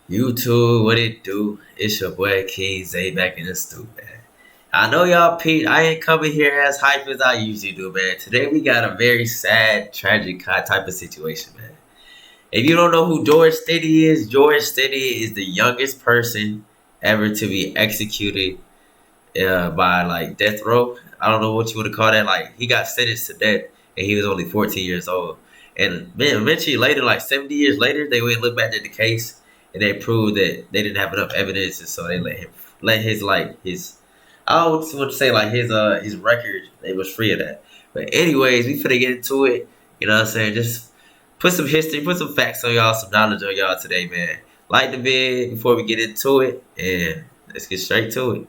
YouTube, what it do? It's your boy King Zay back in the stew, man. I know y'all Pete. I ain't coming here as hype as I usually do, man. Today we got a very sad, tragic type of situation, man. If you don't know who George Stinney is the youngest person ever to be executed by like death row. I don't know what you want to call that. Like he got sentenced to death, and he was only 14 years old. And man, eventually later, like 70 years later, they went and look back at the case, and they proved that they didn't have enough evidence, and so they let his like his I don't want to say like his record. They was free of that. But anyways, we finna get into it. You know what I'm saying? Just put some history, put some facts on y'all, some knowledge on y'all today, man. Like the vid before we get into it, and let's get straight to it.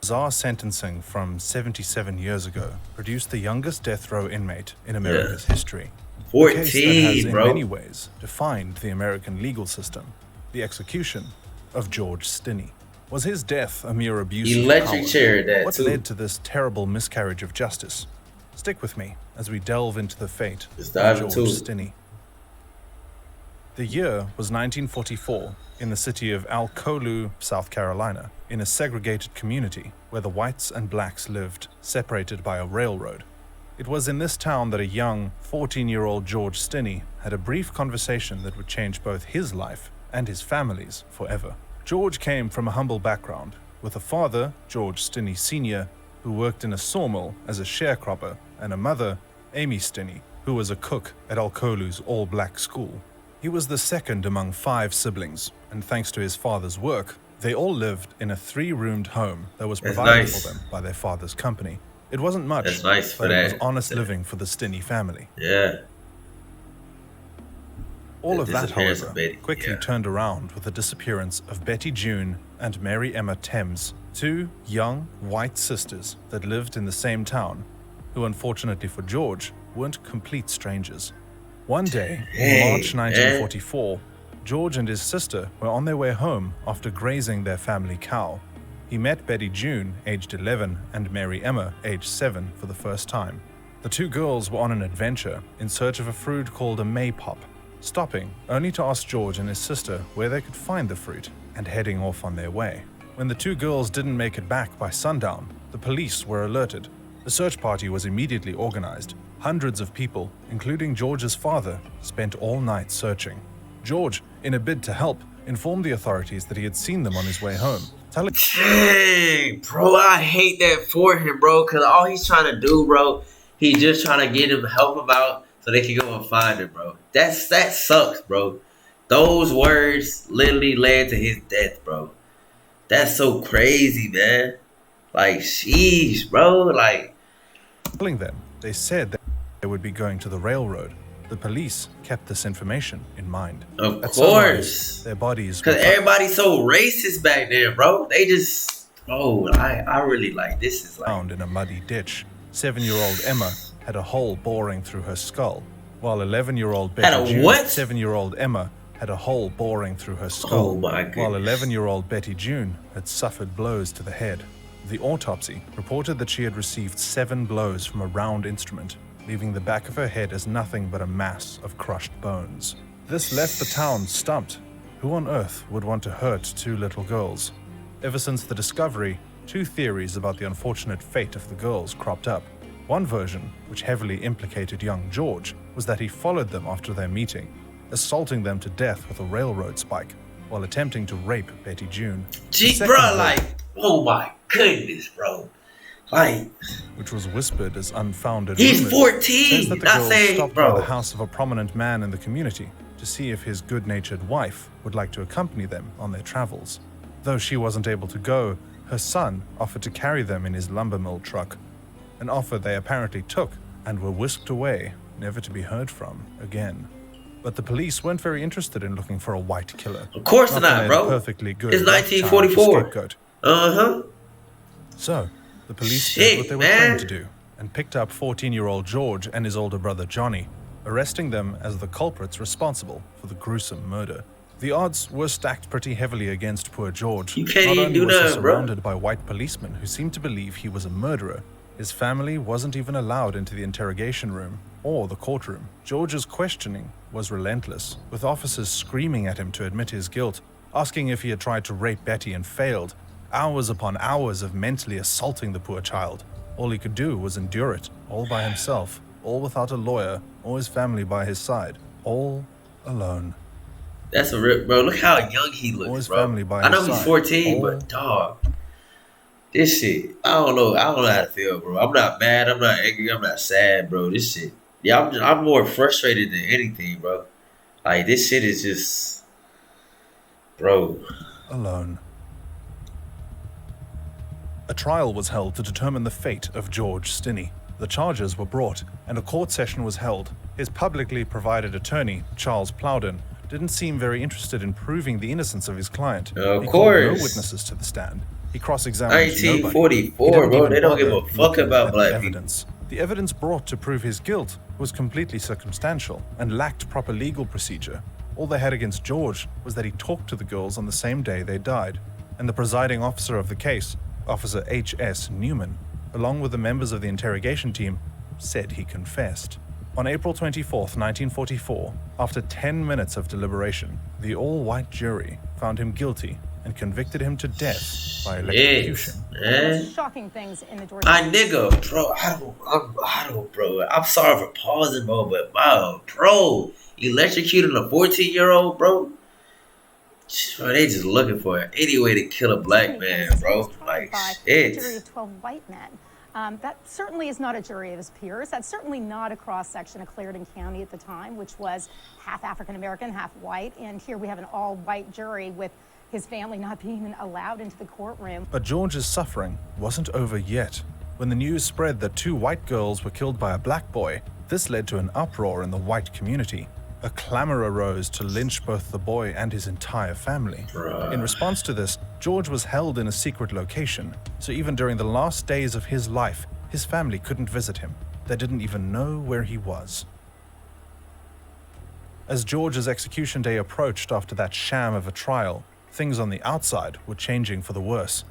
Bizarre sentencing from 77 years ago produced the youngest death row inmate in America's history. A case that has, 14, in bro. many ways, defined the American legal system. The execution of George Stinney. Was his death a mere abuse of Electric power? chair, that What too. led to this terrible miscarriage of justice? Stick with me as we delve into the fate Let's of dive George into it. Stinney. The year was 1944 in the city of Alcolu, South Carolina, in a segregated community where the whites and blacks lived, separated by a railroad. It was in this town that a young 14-year-old George Stinney had a brief conversation that would change both his life and his family's forever. George came from a humble background, with a father, George Stinney Sr., who worked in a sawmill as a sharecropper, and a mother, Amy Stinney, who was a cook at Alcolu's all-black school. He was the second among 5 siblings, and thanks to his father's work, they all lived in a 3-roomed home that was That's provided nice. for them by their father's company. It wasn't much, That's nice for but it was that. honest living for the Stinney family. Yeah. All The of that, disappearance however, of Betty, quickly yeah. turned around with the disappearance of Betty June and Mary Emma Thames, 2 young white sisters that lived in the same town, who unfortunately for George, weren't complete strangers. One day, in March 1944, George and his sister were on their way home after grazing their family cow. He met Betty June, aged 11, and Mary Emma, aged 7, for the first time. The 2 girls were on an adventure in search of a fruit called a maypop, stopping only to ask George and his sister where they could find the fruit and heading off on their way. When the 2 girls didn't make it back by sundown, the police were alerted. The search party was immediately organized. Hundreds of people, including George's father, spent all night searching. George, in a bid to help, informed the authorities that he had seen them on his way home, telling Dang, bro, I hate that for him, bro, because all he's trying to do, bro, he's just trying to get him, help him out so they can go and find him, bro. That sucks, bro. Those words literally led to his death, bro. That's so crazy, man. Like, sheesh, bro. Like, them they said that they would be going to the railroad. The police kept this information in mind. of At course. sunrise, their bodies Because were everybody's so racist back there, bro. They just, oh, I really like, this is like, found in a muddy ditch. 7-year-old Emma had a hole boring through her skull, while 11-year-old Had a Betty June, what? 7-year-old Emma had a hole boring through her oh skull, my while goodness. 11-year-old Betty June had suffered blows to the head. The autopsy reported that she had received 7 blows from a round instrument, leaving the back of her head as nothing but a mass of crushed bones. This left the town stumped. Who on earth would want to hurt 2 little girls? Ever since the discovery, 2 theories about the unfortunate fate of the girls cropped up. One version, which heavily implicated young George, was that he followed them after their meeting, assaulting them to death with a railroad spike, while attempting to rape Betty June. The Gee, second bro, version, like, oh my goodness, bro. Like, which was whispered as unfounded he's rumors, 14. says that the Not girls saying, stopped by the bro. house of a prominent man in the community to see if his good-natured wife would like to accompany them on their travels. Though she wasn't able to go, her son offered to carry them in his lumber mill truck, an offer they apparently took and were whisked away, never to be heard from again. But the police weren't very interested in looking for a white killer. Of course Not not, when they had bro. a perfectly good It's black child to 1944. scapegoat. Uh-huh. So, the police Shit, did what they were man. trained to do and picked up 14-year-old George and his older brother Johnny, arresting them as the culprits responsible for the gruesome murder. The odds were stacked pretty heavily against poor George. You can't Not even only do was he nothing, bro. surrounded by white policemen who seemed to believe he was a murderer, his family wasn't even allowed into the interrogation room. or the courtroom. George's questioning was relentless, with officers screaming at him to admit his guilt, asking if he had tried to rape Betty and failed, hours upon hours of mentally assaulting the poor child. All he could do was endure it, all by himself, all without a lawyer or his family by his side, all alone. That's a rip, bro. Look how young he looks, Or his bro. family by I know his he's side. 14, All but dog, this shit, I don't know. I don't know how to feel, bro. I'm not mad. I'm not angry. I'm not sad, bro. This shit, yeah, I'm more frustrated than anything, bro. Like, this shit is just, bro. alone. A trial was held to determine the fate of George Stinney. The charges were brought, and a court session was held. His publicly provided attorney, Charles Plowden, didn't seem very interested in proving the innocence of his client. Of He called course. no witnesses to the stand. He cross-examined nobody. 1944, He didn't bro. even They don't give a bother fuck looking about at black the people. evidence. The evidence brought to prove his guilt was completely circumstantial and lacked proper legal procedure. All they had against George was that he talked to the girls on the same day they died, and the presiding officer of the case, Officer H.S. Newman, along with the members of the interrogation team, said he confessed. On April 24, 1944, after 10 minutes of deliberation, the all-white jury found him guilty and convicted him to death by electrocution. Man. Shocking things in the Georgia. My nigga, bro. Bro. I'm sorry for pausing, bro, but bro, electrocuting a 14-year-old, bro. Bro, they just looking for any way to kill a black man, bro. Like, A jury shit. of 12 white men. That certainly is not a jury of his peers. That's certainly not a cross-section of Clarendon County at the time, which was half African-American, half white. And here we have an all-white jury with his family not being even allowed into the courtroom. But George's suffering wasn't over yet. When the news spread that 2 white girls were killed by a black boy, this led to an uproar in the white community. A clamor arose to lynch both the boy and his entire family. Bruh. In response to this, George was held in a secret location, so even during the last days of his life, his family couldn't visit him. They didn't even know where he was. As George's execution day approached after that sham of a trial, things on the outside were changing for the worse.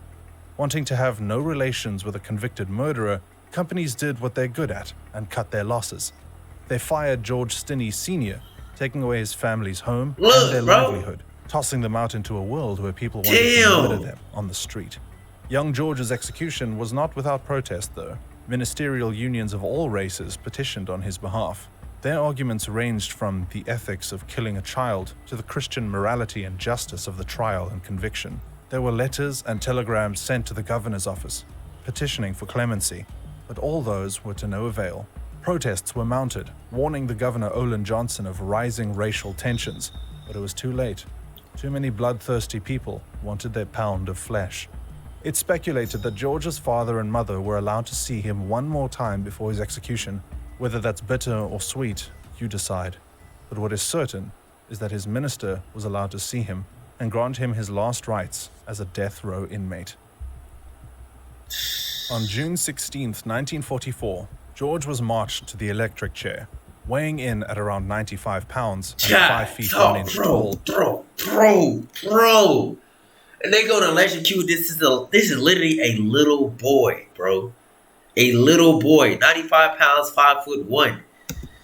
Wanting to have no relations with a convicted murderer, companies did what they're good at and cut their losses. They fired George Stinney Sr., taking away his family's home Look, and their bro. livelihood, tossing them out into a world where people wanted to murder them on the street. Young George's execution was not without protest, though. Ministerial unions of all races petitioned on his behalf. Their arguments ranged from the ethics of killing a child to the Christian morality and justice of the trial and conviction. There were letters and telegrams sent to the governor's office, petitioning for clemency, but all those were to no avail. Protests were mounted, warning the governor Olin Johnson of rising racial tensions, but it was too late. Too many bloodthirsty people wanted their pound of flesh. It's speculated that George's father and mother were allowed to see him one more time before his execution. Whether that's bitter or sweet, you decide. But what is certain is that his minister was allowed to see him and grant him his last rites as a death row inmate. On June 16, 1944, George was marched to the electric chair, weighing in at around 95 pounds and 5 feet 1 inch tall. Bro. And they go to electrocute. This is literally a little boy, bro. A little boy, 95 pounds, 5'1".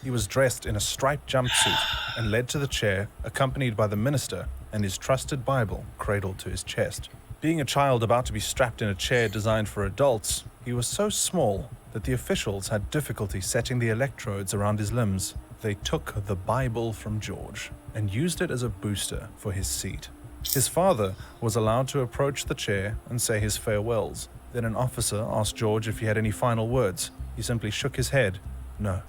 He was dressed in a striped jumpsuit and led to the chair, accompanied by the minister and his trusted Bible cradled to his chest. Being a child about to be strapped in a chair designed for adults, he was so small that the officials had difficulty setting the electrodes around his limbs. They took the Bible from George and used it as a booster for his seat. His father was allowed to approach the chair and say his farewells. Then an officer asked George if he had any final words. He simply shook his head. No.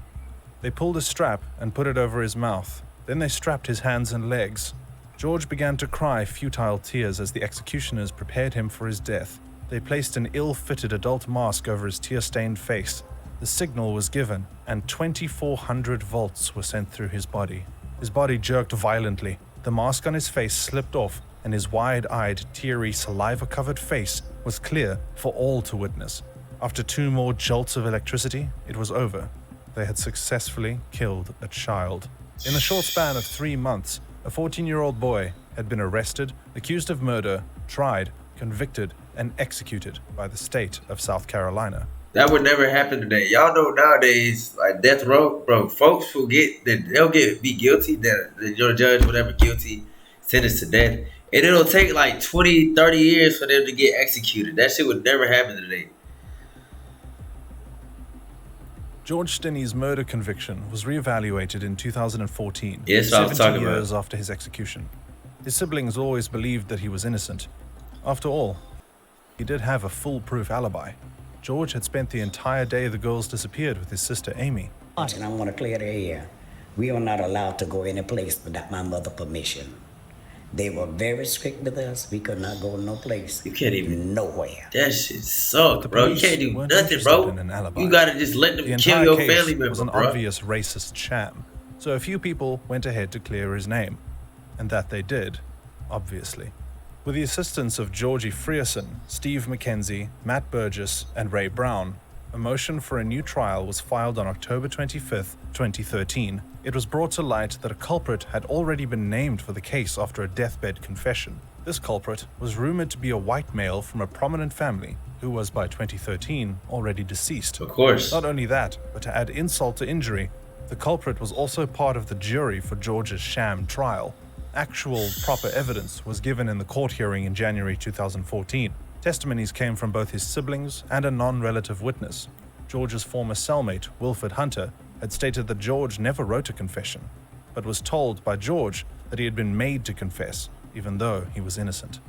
They pulled a strap and put it over his mouth. Then they strapped his hands and legs. George began to cry futile tears as the executioners prepared him for his death. They placed an ill-fitted adult mask over his tear-stained face. The signal was given, and 2,400 volts were sent through his body. His body jerked violently. The mask on his face slipped off, and his wide-eyed, teary, saliva-covered face was clear for all to witness. After 2 more jolts of electricity, it was over. They had successfully killed a child. In a short span of 3 months, a 14-year-old boy had been arrested, accused of murder, tried, convicted, and executed by the state of South Carolina. That would never happen today. Y'all know nowadays, like death row, bro. Folks will get that they'll get be guilty. That your judge, whatever, guilty, sentenced to death, and it'll take like 20, 30 years for them to get executed. That shit would never happen today. George Stinney's murder conviction was re-evaluated in 2014, Yeah, that's what I was 70 talking years about. after his execution. His siblings always believed that he was innocent. After all, he did have a foolproof alibi. George had spent the entire day the girls disappeared with his sister Amy. And I want to clear the air. We are not allowed to go any place without my mother's permission. They were very strict with us. We could not go no place. You can't even. Nowhere. That shit sucks, The bro. You police can't do weren't nothing, interested bro. in an alibi. You gotta just let The them kill entire your case family was member, an bro. obvious racist sham, so a few people went ahead to clear his name. And that they did, obviously. With the assistance of Georgie Frierson, Steve McKenzie, Matt Burgess, and Ray Brown, a motion for a new trial was filed on October 25, 2013. It was brought to light that a culprit had already been named for the case after a deathbed confession. This culprit was rumored to be a white male from a prominent family who was by 2013 already deceased. Of course. Not only that, but to add insult to injury, the culprit was also part of the jury for George's sham trial. Actual, proper evidence was given in the court hearing in January 2014. Testimonies came from both his siblings and a non-relative witness. George's former cellmate, Wilfred Hunter, had stated that George never wrote a confession, but was told by George that he had been made to confess, even though he was innocent.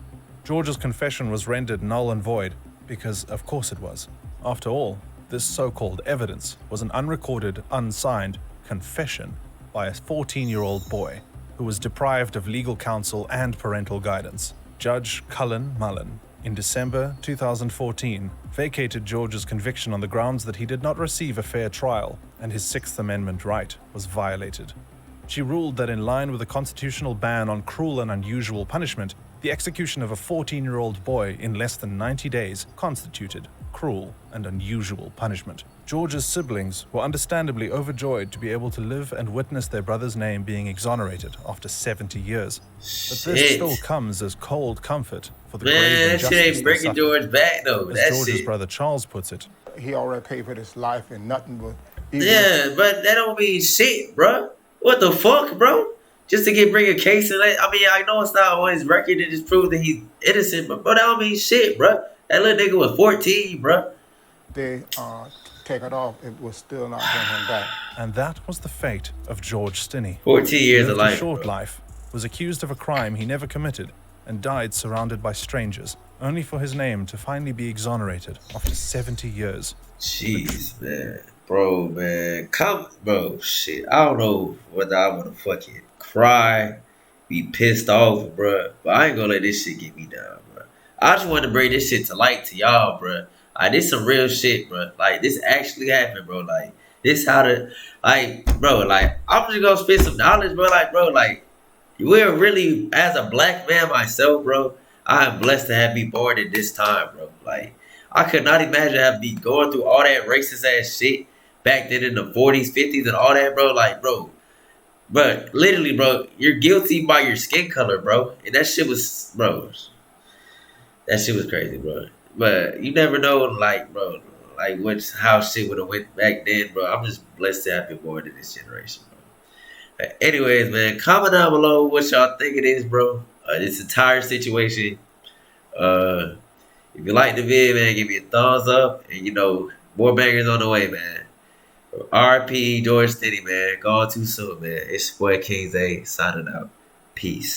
George's confession was rendered null and void because, of course it was. After all, this so-called evidence was an unrecorded, unsigned confession by a 14-year-old boy who was deprived of legal counsel and parental guidance. Judge Cullen Mullen, in December 2014, vacated George's conviction on the grounds that he did not receive a fair trial and his Sixth Amendment right was violated. She ruled that in line with the constitutional ban on cruel and unusual punishment, the execution of a 14-year-old boy in less than 90 days constituted cruel and unusual punishment. George's siblings were understandably overjoyed to be able to live and witness their brother's name being exonerated after 70 years. But this Shit. still comes as cold comfort for the grave Man, that injustice shit ain't they bringing suffered. George back though. As That George's shit. brother Charles puts it, He already paid for his life and nothing but. Even Yeah, but that don't mean shit, bro. What the fuck, bro? Just to bring a case and I mean, I know it's not on his record to just prove that he's innocent, but bro, that don't mean shit, bro. That little nigga was 14, bro. they take it off, it will still not bring him back. and that was the fate of George Stinney. 14 He years of lived a life, short bro. life, was accused of a crime he never committed, and died surrounded by strangers, only for his name to finally be exonerated after 70 years. Jeez, man. Bro, man. Bro, shit. I don't know whether I want to fucking cry, be pissed off, bro. But I ain't gonna let this shit get me down, bro. I just want to bring this shit to light to y'all, bro. Like, this some real shit, bro. Like, this actually happened, bro. Like, this how to, like, bro, like, I'm just gonna spend some knowledge, bro. Like, bro, like, we're really, as a black man myself, bro, I am blessed to have been born in this time, bro. Like, I could not imagine having be going through all that racist ass shit back then in the 40s, 50s, and all that, bro. Like, bro, but literally, bro, you're guilty by your skin color, bro. And that shit was, bro, that shit was crazy, bro. But you never know, like, bro, like how shit would have went back then, bro. I'm just blessed to have been born in this generation, bro. But anyways, man, comment down below what y'all think it is, bro. This entire situation. If you like the video, man, give me a thumbs up. And, you know, more bangers on the way, man. RP George Stinney, man. Gone too soon, man. It's your boy King Zay signing out. Peace.